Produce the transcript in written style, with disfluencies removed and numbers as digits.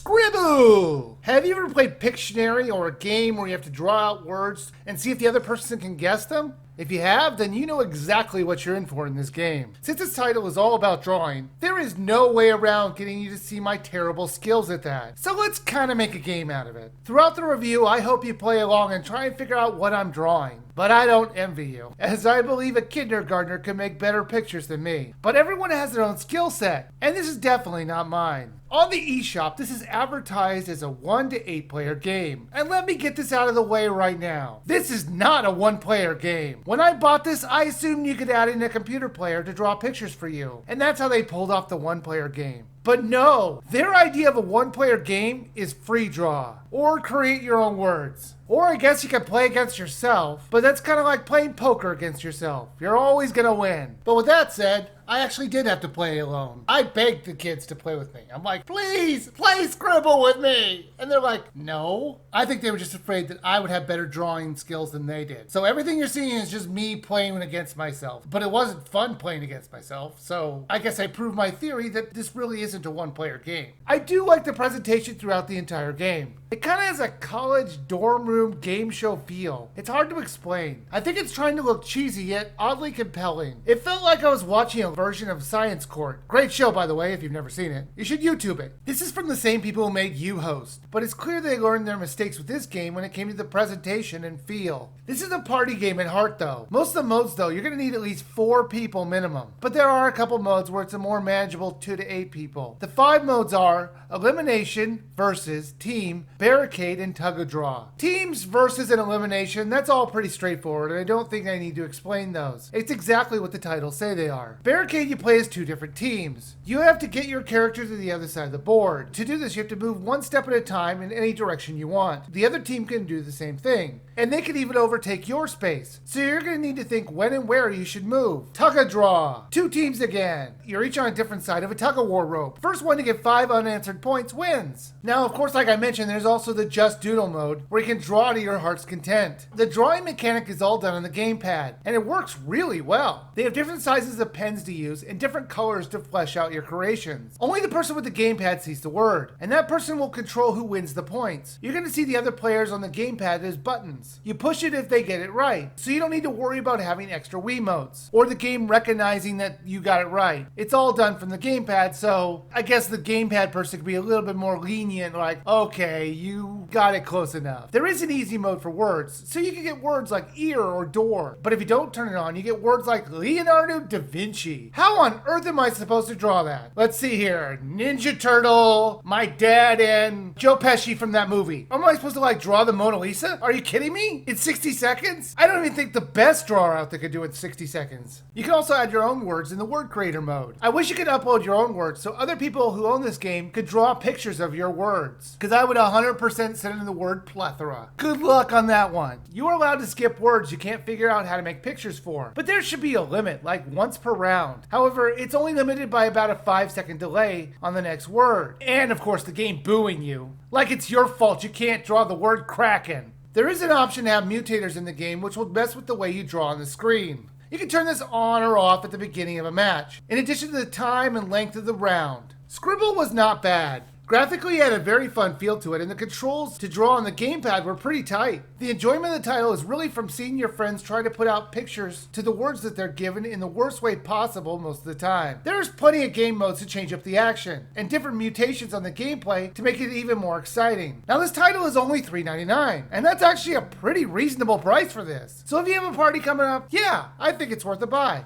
Scribble! Have you ever played Pictionary or a game where you have to draw out words and see if the other person can guess them? If you have, then you know exactly what you're in for in this game. Since its title is all about drawing, there is no way around getting you to see my terrible skills at that. So let's kind of make a game out of it. Throughout the review, I hope you play along and try and figure out what I'm drawing. But I don't envy you, as I believe a kindergartner can make better pictures than me. But everyone has their own skill set, and this is definitely not mine. On the eShop, this is advertised as a 1 to 8 player game. And let me get this out of the way right now. This is not a 1 player game. When I bought this, I assumed you could add in a computer player to draw pictures for you. And that's how they pulled off the 1 player game. But no, their idea of a 1 player game is free draw, or create your own words. Or I guess you can play against yourself, but that's kind of like playing poker against yourself. You're always gonna win. But with that said, I actually did have to play alone. I begged the kids to play with me. I'm like, please, play Scribble with me. And they're like, no. I think they were just afraid that I would have better drawing skills than they did. So everything you're seeing is just me playing against myself. But it wasn't fun playing against myself. So I guess I proved my theory that this really isn't a 1 player game. I do like the presentation throughout the entire game. It kind of has a college dorm room game show feel. It's hard to explain. I think it's trying to look cheesy yet oddly compelling. It felt like I was watching a version of Science Court. Great show, by the way, if you've never seen it. You should YouTube it. This is from the same people who made U-Host, but it's clear they learned their mistakes with this game when it came to the presentation and feel. This is a party game at heart though. Most of the modes though, you're going to need at least 4 people minimum. But there are a couple modes where it's a more manageable 2 to 8 people. The 5 modes are Elimination, Versus, Team, Barricade, and Tug of Draw. Teams, versus, and elimination, that's all pretty straightforward, and I don't think I need to explain those. It's exactly what the titles say they are. Barricade you play as 2 different teams. You have to get your character to the other side of the board. To do this, you have to move 1 step at a time in any direction you want. The other team can do the same thing, and they can even overtake your space. So you're going to need to think when and where you should move. Tug of Draw. 2 teams again. You're each on a different side of a tug-of-war rope. First one to get 5 unanswered points wins. Now, of course, like I mentioned, there's also the Just Doodle mode, where you can draw to your heart's content. The drawing mechanic is all done on the gamepad, and it works really well. They have different sizes of pens to use and different colors to flesh out your creations. Only the person with the gamepad sees the word, and that person will control who wins the points. You're going to see the other players on the gamepad as buttons. You push it if they get it right, so you don't need to worry about having extra Wiimotes, or the game recognizing that you got it right. It's all done from the gamepad, so I guess the gamepad person could be a little bit more lenient, like, okay, you got it close enough. There is an easy mode for words, so you can get words like ear or door, but if you don't turn it on, you get words like Leonardo da Vinci. How on earth am I supposed to draw that? Let's see here. Ninja Turtle, my dad, and Joe Pesci from that movie. Am I supposed to like draw the Mona Lisa? Are you kidding me? In 60 seconds? I don't even think the best drawer out there could do it in 60 seconds. You can also add your own words in the word creator mode. I wish you could upload your own words so other people who own this game could draw pictures of your words, because I would 100% send in the word plethora. Good luck on that one. You are allowed to skip words you can't figure out how to make pictures for, but there should be a limit, like once per round. However, it's only limited by about a 5-second delay on the next word. And of course the game booing you, like it's your fault you can't draw the word Kraken. There is an option to have mutators in the game which will mess with the way you draw on the screen. You can turn this on or off at the beginning of a match, in addition to the time and length of the round. Scribble was not bad. Graphically, it had a very fun feel to it, and the controls to draw on the gamepad were pretty tight. The enjoyment of the title is really from seeing your friends try to put out pictures to the words that they're given in the worst way possible most of the time. There's plenty of game modes to change up the action, and different mutations on the gameplay to make it even more exciting. Now this title is only $3.99, and that's actually a pretty reasonable price for this. So if you have a party coming up, yeah, I think it's worth a buy.